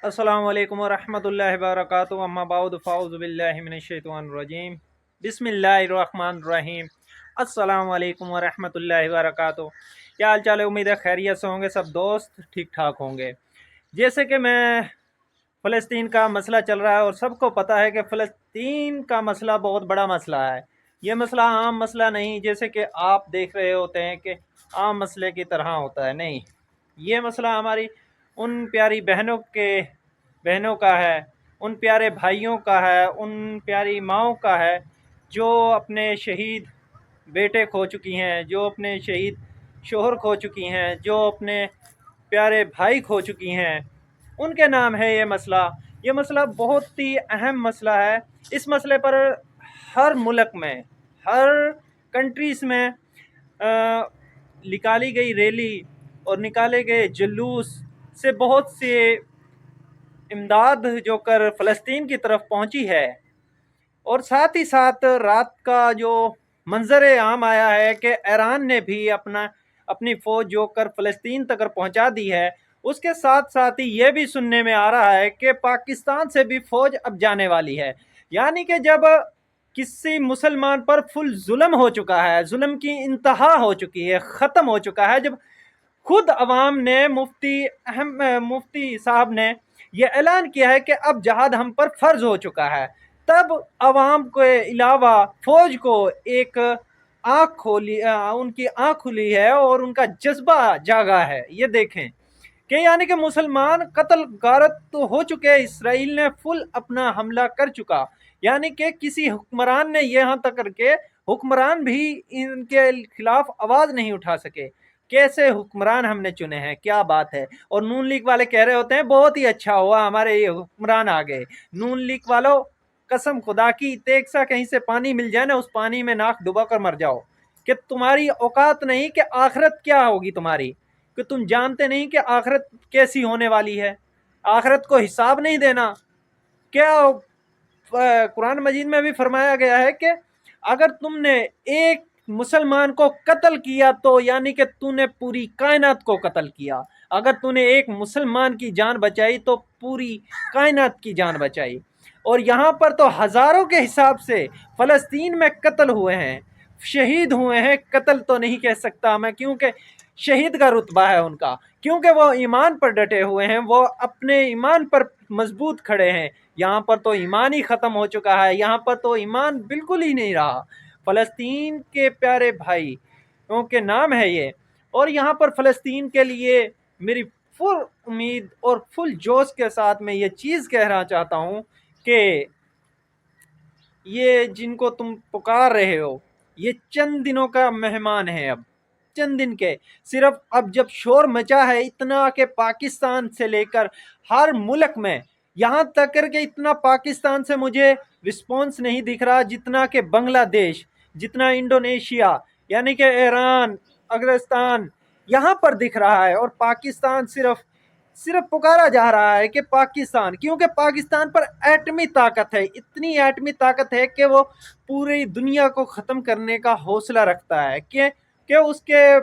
अस्सलाम वालेकुम वरहमतुल्लाहि वबरकातुहू अम्मा बाद फ़ाऊज़ु बिल्लाहि मिनश्शैतानिर रजीम बिस्मिल्लाहिर रहमानिर रहीम अस्सलाम वालेकुम वरहमतुल्लाहि वबरकातुहू। क्या हाल चाल है? उम्मीद है खैरियत से होंगे सब दोस्त, ठीक ठाक होंगे। जैसे कि मैं फ़लस्तीन का मसला चल रहा है और सबको पता है कि फ़लस्तीन का मसला बहुत बड़ा मसला है। ये मसला आम मसला नहीं जैसे कि आप देख रहे होते हैं कि आम मसले की तरह होता है, नहीं। ये मसला हमारी उन प्यारी बहनों का है, उन प्यारे भाइयों का है, उन प्यारी माँओं का है जो अपने शहीद बेटे खो चुकी हैं, जो अपने शहीद शोहर खो चुकी हैं, जो अपने प्यारे भाई खो चुकी हैं। उनके नाम है ये मसला। ये मसला बहुत ही अहम मसला है। इस मसले पर हर मुल्क में, हर कंट्रीज़ में निकाली गई रैली और निकाले गए जुलूस से बहुत से इमदाद जो कर फ़लस्तीन की तरफ पहुंची है। और साथ ही साथ रात का जो मंजर आम आया है कि ईरान ने भी अपनी फ़ौज जो कर फ़लस्तीन तक पहुंचा दी है। उसके साथ साथ ही ये भी सुनने में आ रहा है कि पाकिस्तान से भी फ़ौज अब जाने वाली है। यानी कि जब किसी मुसलमान पर फुल जुल्म हो चुका है, जुल्म की इंतहा हो चुकी है, ख़त्म हो चुका है, जब खुद अवाम ने मुफ्ती साहब ने यह ऐलान किया है कि अब जहाद हम पर फर्ज हो चुका है, तब अवाम के अलावा फौज को एक उनकी आँख खुली है और उनका जज्बा जागा है। ये देखें कि यानी कि मुसलमान कत्ल गारत तो हो चुके हैं, इसराइल ने फुल अपना हमला कर चुका। यानी कि किसी हुक्मरान ने यहाँ तक करके हुक्मरान भी इनके खिलाफ आवाज़ नहीं उठा सके। कैसे हुक्मरान हमने चुने हैं, क्या बात है। और नून लीग वाले कह रहे होते हैं बहुत ही अच्छा हुआ हमारे ये हुक्मरान आ गए। नून लीग वालों, कसम खुदा की, तेग सा कहीं से पानी मिल जाए ना, उस पानी में नाक डुबा कर मर जाओ। कि तुम्हारी औकात नहीं कि आखिरत क्या होगी तुम्हारी, कि तुम जानते नहीं कि आखिरत कैसी होने वाली है। आखिरत को हिसाब नहीं देना। क्या कुरान मजीद में भी फरमाया गया है कि अगर तुमने एक मुसलमान को कत्ल किया तो यानी कि तूने पूरी कायनात को कत्ल किया। अगर तूने एक मुसलमान की जान बचाई तो पूरी कायनात की जान बचाई। और यहाँ पर तो हज़ारों के हिसाब से फ़लस्तीन में कत्ल हुए हैं, शहीद हुए हैं। कत्ल तो नहीं कह सकता मैं, क्योंकि शहीद का रुतबा है उनका, क्योंकि वो ईमान पर डटे हुए हैं, वो अपने ईमान पर मजबूत खड़े हैं। यहाँ पर तो ईमान ही ख़त्म हो चुका है, यहाँ पर तो ईमान बिल्कुल ही नहीं रहा। फ़लस्तीन के प्यारे भाई के नाम है ये। और यहाँ पर फ़लस्तीन के लिए मेरी फुल उम्मीद और फुल जोश के साथ मैं ये चीज़ कहना चाहता हूँ कि ये जिनको तुम पुकार रहे हो, ये चंद दिनों का मेहमान है। अब चंद दिन के, सिर्फ अब जब शोर मचा है इतना कि पाकिस्तान से लेकर हर मुल्क में, यहाँ तक करके इतना पाकिस्तान से मुझे रिस्पॉन्स नहीं दिख रहा जितना कि बांग्लादेश, जितना इंडोनेशिया, यानी कि ईरान, अफगानिस्तान, यहाँ पर दिख रहा है। और पाकिस्तान सिर्फ सिर्फ पुकारा जा रहा है कि पाकिस्तान, क्योंकि पाकिस्तान पर एटमी ताकत है, इतनी एटमी ताकत है कि वो पूरी दुनिया को ख़त्म करने का हौसला रखता है। कि उसके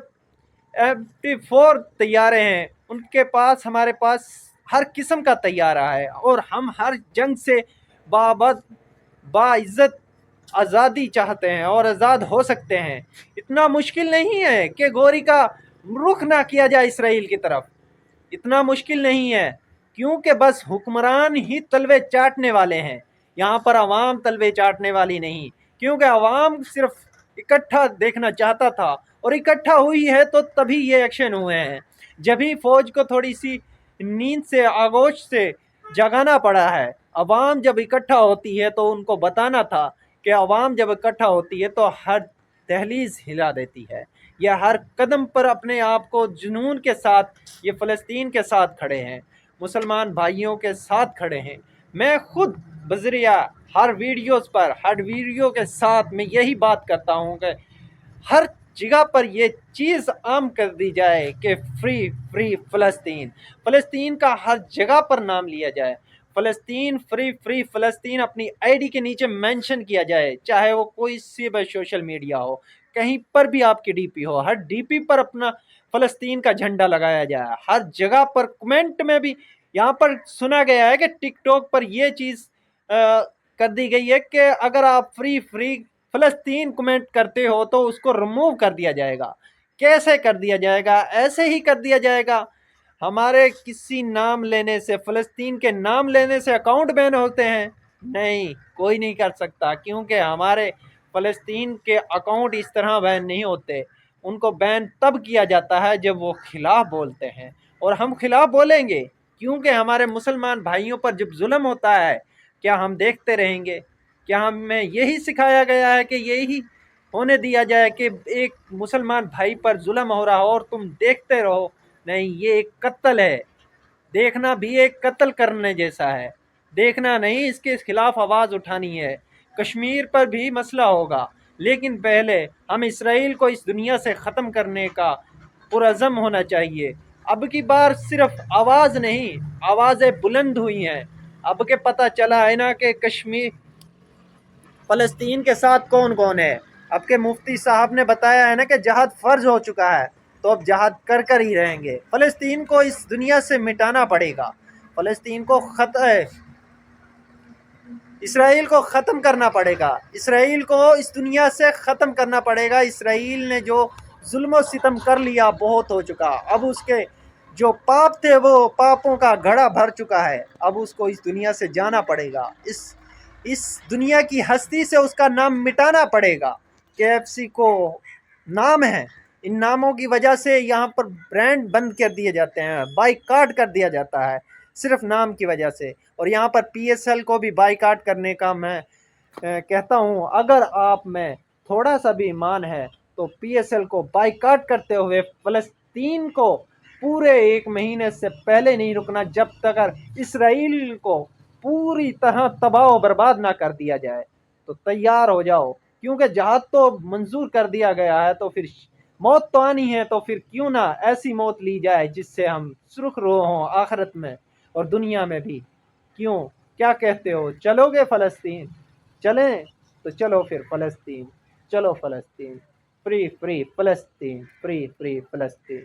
MP4 तैयारे हैं उनके पास, हमारे पास हर किस्म का तैयारा है। और हम हर जंग से बाबद बाइज़्ज़त आज़ादी चाहते हैं और आज़ाद हो सकते हैं। इतना मुश्किल नहीं है कि गोरी का रुख ना किया जाए इसराइल की तरफ, इतना मुश्किल नहीं है, क्योंकि बस हुक्मरान ही तलवे चाटने वाले हैं। यहाँ पर आवाम तलवे चाटने वाली नहीं, क्योंकि आवाम सिर्फ इकट्ठा देखना चाहता था और इकट्ठा हुई है तो तभी ये एक्शन हुए हैं। जब ही फौज को थोड़ी सी नींद से, आगोश से जगाना पड़ा है। आवाम जब इकट्ठा होती है तो उनको बताना था कि आवाम जब इकट्ठा होती है तो हर दहलीज हिला देती है, या हर कदम पर अपने आप को जुनून के साथ ये फ़लस्तीन के साथ खड़े हैं, मुसलमान भाइयों के साथ खड़े हैं। मैं खुद बजरिया हर वीडियो के साथ मैं यही बात करता हूँ कि हर जगह पर ये चीज़ आम कर दी जाए कि फ्री फ्री फ़लस्तीन, फ़लस्तीन का हर जगह पर नाम लिया जाए। फ़लस्तीन, फ्री फ्री फ़लस्तीन अपनी आईडी के नीचे मेंशन किया जाए, चाहे वो कोई सी भी सोशल मीडिया हो, कहीं पर भी आपकी डीपी हो, हर डीपी पर अपना फ़लस्तीन का झंडा लगाया जाए। हर जगह पर कमेंट में भी یہاں پر سنا گیا ہے کہ ٹک ٹاک پر یہ چیز کر دی گئی ہے کہ اگر آپ فری فلسطین کمنٹ کرتے ہو تو اس کو ریموو کر دیا جائے گا۔ کیسے کر دیا جائے گا؟ ایسے ہی کر دیا جائے گا۔ ہمارے کسی نام لینے سے، فلسطین کے نام لینے سے اکاؤنٹ بین ہوتے ہیں؟ نہیں، کوئی نہیں کر سکتا، کیونکہ ہمارے فلسطین کے اکاؤنٹ اس طرح بین نہیں ہوتے۔ ان کو بین تب کیا جاتا ہے جب وہ خلاف بولتے ہیں، اور ہم خلاف بولیں گے، کیونکہ ہمارے مسلمان بھائیوں پر جب ظلم ہوتا ہے کیا ہم دیکھتے رہیں گے؟ کیا ہمیں یہی سکھایا گیا ہے کہ یہی ہونے دیا جائے کہ ایک مسلمان بھائی پر ظلم ہو رہا ہو اور تم دیکھتے رہو؟ نہیں، یہ ایک قتل ہے۔ دیکھنا بھی ایک قتل کرنے جیسا ہے۔ دیکھنا نہیں، اس کے خلاف آواز اٹھانی ہے۔ کشمیر پر بھی مسئلہ ہوگا، لیکن پہلے ہم اسرائیل کو اس دنیا سے ختم کرنے کا پرعزم ہونا چاہیے۔ اب کی بار صرف آواز نہیں، آوازیں بلند ہوئی ہیں۔ اب کے پتہ چلا ہے نا کہ کشمیر فلسطین کے ساتھ کون کون ہے۔ اب کے مفتی صاحب نے بتایا ہے نا کہ جہاد فرض ہو چکا ہے، تو اب جہاد کر ہی رہیں گے۔ فلسطین کو اس دنیا سے مٹانا پڑے گا۔ فلسطین کو اسرائیل کو ختم کرنا پڑے گا۔ اسرائیل کو اس دنیا سے ختم کرنا پڑے گا۔ اسرائیل نے جو ظلم و ستم کر لیا بہت ہو چکا۔ اب اس کے جو پاپ تھے وہ پاپوں کا گھڑا بھر چکا ہے۔ اب اس کو اس دنیا سے جانا پڑے گا۔ اس دنیا کی ہستی سے اس کا نام مٹانا پڑے گا۔ KFC کو نام ہے، ان ناموں کی وجہ سے یہاں پر برانڈ بند کر دیے جاتے ہیں، بائیکاٹ کر دیا جاتا ہے صرف نام کی وجہ سے۔ اور یہاں پر PSL کو بھی بائیکاٹ کرنے کا میں کہتا ہوں، اگر آپ میں تھوڑا سا بھی ایمان ہے تو PSL کو بائیکاٹ کرتے ہوئے فلسطین کو پورے 1 مہینے سے پہلے نہیں رکنا، جب تک اسرائیل کو پوری طرح تباہ و برباد نہ کر دیا جائے۔ تو تیار ہو جاؤ، کیونکہ جہاد تو منظور کر دیا گیا ہے، تو پھر موت تو آنی ہے، تو پھر کیوں نہ ایسی موت لی جائے جس سے ہم سرخ رو ہوں آخرت میں اور دنیا میں بھی۔ کیوں؟ کیا کہتے ہو؟ چلو گے فلسطین؟ چلیں تو چلو پھر فلسطین، چلو فلسطین، فری فلسطین، فری فلسطین۔